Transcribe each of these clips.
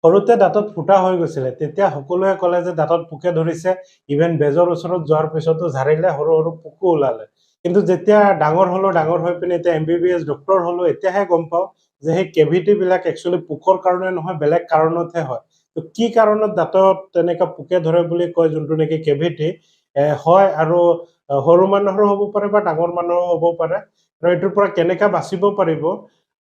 সৰুতে দাঁতত ফুটা হৈ গৈছিলে তেতিয়া সকলোৱে ক'লে যে দাঁতত পোকে ধৰিছে ইভেন বেজৰ ওচৰত যোৱাৰ পিছতো ঝাৰিলে সৰু সৰু পোকো ওলালে কিন্তু যেতিয়া ডাঙৰ হৈ পিনে এতিয়া MBBS ডক্টৰ হলো এতিয়াহে গম পাওঁ যে সেই কেভিটি বিলাক একচুৱেলি পোকৰ কাৰণে নহয় বেলেগ কাৰণতহে হয় তো কি কাৰণত দাঁতত তেনেকা পোকে ধৰে বুলি কয় যোনটো নেকি কেভিটি হয় আৰু সৰু মানুহৰো হ'ব পাৰে বা ডাঙৰ মানুহৰো হ'ব পাৰে আৰু এইটোৰ পৰা কেনেকা বাচিব পাৰিব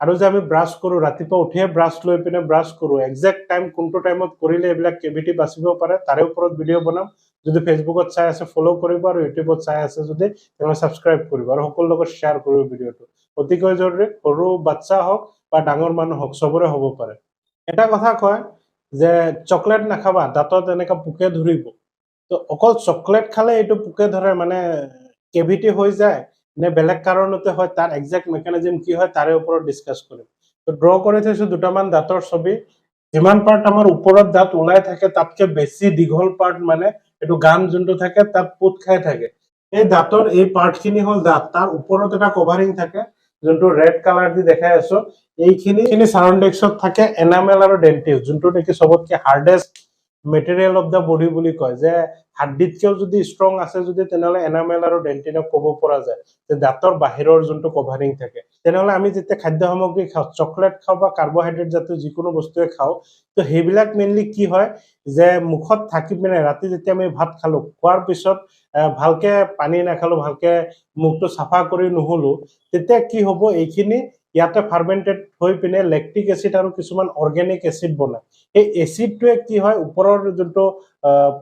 আৰু যে আমি ব্ৰাছ কৰো ৰাতিপুৱা উঠিয়ে ব্ৰাছ লৈ পিনে ব্ৰাছ কৰো এক্সাক্ট টাইম কোনটো টাইমত কৰিলে এইবিলাক কেভিটি বাচিব পাৰে তাৰে ওপৰত ভিডিঅ' বনাম যদি ফেচবুকত চাই আছে ফলো কৰিব আৰু ইউটিউবত চাই আছে যদি তেনে সাবস্ক্ৰাইব কৰিব আৰু সকলো লগত শ্বেয়াৰ কৰিব ভিডিঅ'টো অতিকৈ জৰুৰী সৰু বাচ্চা হওক বা ডাঙৰ মানুহ হওক চবৰে হ'ব পাৰে এটা কথা কয় যে চকলেট নাখাবা দাঁতত এনেকা পোকে ধৰিব তো অকল চকলেট খালে এইটো পোকে ধৰে মানে কেভিটি হৈ যায় নে বেলেগ কাৰণতে হয় তাৰ এক্সাক্ট মেকানিজম কি হয় তাৰে ওপৰত ডিসকাস কৰিম তো ড্ৰ কৰি থৈছো দুটামান দাঁতৰ ছবি যিমান পাৰ্ট আমাৰ ওপৰত দাঁত ওলাই থাকে তাতকে বেছি দীঘল পাৰ্ট মানে এইটো গান যোনটো থাকে তাত পোত খাই থাকে এই দাঁতৰ এই পাৰ্টখিনি হল দাঁত তাৰ ওপৰত এটা কভাৰিং থাকে যোনটো ৰেড কালাৰ দি দেখাই আছো এইখিনি সাৰাউন্ডিংছত থাকে এনামেল আৰু ডেন্টিল যোনটো নেকি সবতকে হাৰ্ডেষ্ট মেটেৰিয়েল অফ দা বডি বুলি কয় যে হাড়দিতকেও যদি ষ্ট্ৰং আছে যদি তেনেহলে এনামেল আৰু ডেন্টিনক ক'ব পৰা যায় যে দাঁতৰ বাহিৰৰ যোনটো কভাৰিং থাকে তেনেহলে আমি যেতিয়া খাদ্য সামগ্ৰী খাওঁ চকলেট খাওঁ বা কাৰ্বহাইড্ৰেট জাতীয় যিকোনো বস্তুৱে খাওঁ তো সেইবিলাক মেইনলি কি হয় যে মুখত থাকি পিনে ৰাতি যেতিয়া আমি ভাত খালো খোৱাৰ পিছত ভালকে পানী নাখালো ভালকে মুখটো চাফা কৰি নুহুলো তেতিয়া কি হ'ব এইখিনি ইয়াতে ফাৰ্মেন্টেড হৈ পিনে লেক্টিক এসিড আৰু কিছুমান অৰ্গেনিক এসিড বনায় এই এসিডটোৱে কি হয় ওপৰৰ যোনটো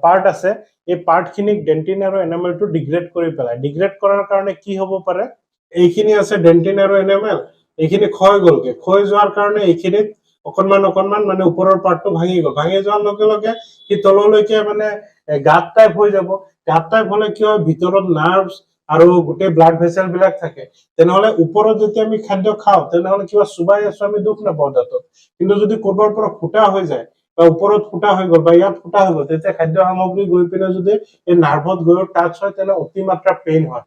পাৰ্ট আছে এই পাৰ্টখিনিক ডেন্টিন আৰু এনামেলটো ডিগ্ৰেড কৰি পেলায় ডিগ্ৰেড কৰাৰ কাৰণে কি হ'ব পাৰে এইখিনি আছে ডেন্টিন আৰু এনামেল এইখিনি ক্ষয় গলগে ক্ষয় যোৱাৰ কাৰণে এইখিনিত অকনমান মানে ওপৰৰ পাৰ্টটো ভাঙি গল ভাঙি যোৱাৰ লগে লগে কি তললৈকে মানে গাঁত টাইপ হৈ যাব গাঁত টাইপ হলে কি হয় ভিতৰত নাৰ্ভছ আৰু গোটেই ব্লাড ভেসেল বিলাক থাকে তেনেহলে ওপৰত যদি আমি খাদ্য খাওঁ তেনেহলে কিবা চুবাই আছো আমি দুখ নাপাওঁ দাঁতত কিন্তু যদি কৰবাৰ পৰা ফুটা হৈ যায় বা ওপৰত ফুটা হৈ গল বা ইয়াত ফুটা হৈ গল তেতিয়া খাদ্য সামগ্ৰী গৈ পিনে যদি এই নাৰ্ভত গৈ টাচ হয় তেনে অতিমাত্ৰা পেইন হয়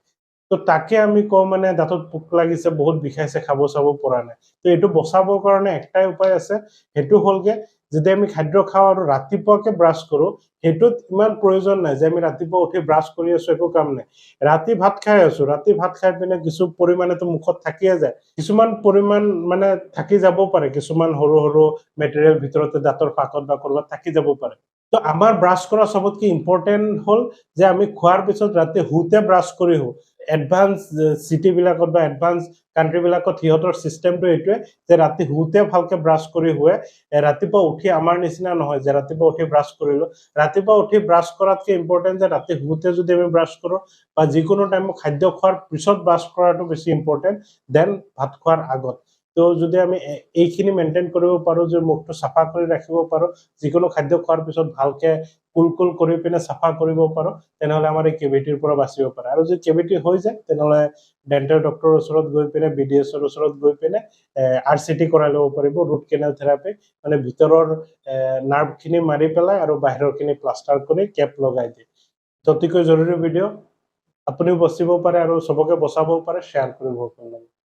তো তাকে আমি কওঁ মানে দাঁতত পোক লাগিছে বহুত বিষাইছে খাব চাব পৰা নাই তো এইটো বচাবৰ কাৰণে একটাই উপায় আছে সেইটো হলগে যদি আমি খাদ্য খাওঁ আৰু ৰাতিপুৱাকে ব্ৰাছ কৰো সেইটোত ইমান প্ৰয়োজন নাই যে আমি ৰাতিপুৱা উঠি ব্ৰাছ কৰি আছো একো কাম নাই ৰাতি ভাত খাই আছো ৰাতি ভাত খাই পিনে কিছু পৰিমাণেতো মুখত থাকিয়ে যায় কিছুমান পৰিমাণ মানে থাকি যাব পাৰে কিছুমান সৰু সৰু মেটেৰিয়েল ভিতৰতে দাঁতৰ ফাকত বা কৰবাত থাকি যাব পাৰে তো আমাৰ ব্ৰাছ কৰা সবতকে ইম্পৰ্টেন্ট হল যে আমি খোৱাৰ পিছত ৰাতি হুতে ব্ৰাছ কৰি হো এডভান্স সিটি বিলাকত বা এডভান্স কান্ট্ৰি বিলাকত সিহঁতৰ সিস্টেমটো এইটোৱে যে ৰাতি হুতে ভালকে ব্ৰাছ কৰি हुए ৰাতিপুৱা উঠি আমাৰ নিচিনা নহয় যে ৰাতিপুৱা উঠি ব্ৰাছ কৰিলো ৰাতিপুৱা উঠি ব্ৰাছ কৰাতকে ইম্পৰ্টেন্ট যে ৰাতি হুতে যদি আমি ব্ৰাছ কৰো বা যিকোনো টাইমত খাদ্য খোৱাৰ পিছত ব্ৰাছ কৰাটো বেছি ইম্পৰ্টেন্ট দেন ভাত খোৱাৰ আগত তো যদি আমি এইখিনি মেইনটেইন কৰিব পাৰো যে মুখটো চাফা কৰি ৰাখিব পাৰো যিকোনো খাদ্য খোৱাৰ পিছত ভালকে কুলকুল কৰি পিনে চাফা কৰিব পাৰো তেনেহলে আমাৰ এই কেভিটিৰ পৰা বাচিব পাৰে আৰু যদি কেভিটি হৈ যায় তেনেহলে ডেন্টেল ডক্টৰৰ ওচৰত গৈ পিনে বিডিএছৰ ওচৰত গৈ পিনে আৰসিটি কৰাই ল'ব পাৰিব ৰুট কেনেল থেৰাপি মানে ভিতৰৰ নাৰ্ভখিনি মাৰি পেলাই আৰু বাহিৰৰখিনি প্লাষ্টাৰ কৰি কেপ লগাই দিয়ে অতিকৈ জৰুৰী ভিডিঅ' আপুনিও বচিব পাৰে আৰু সবকে বচাবও পাৰে শ্বেয়াৰ কৰিব পাৰে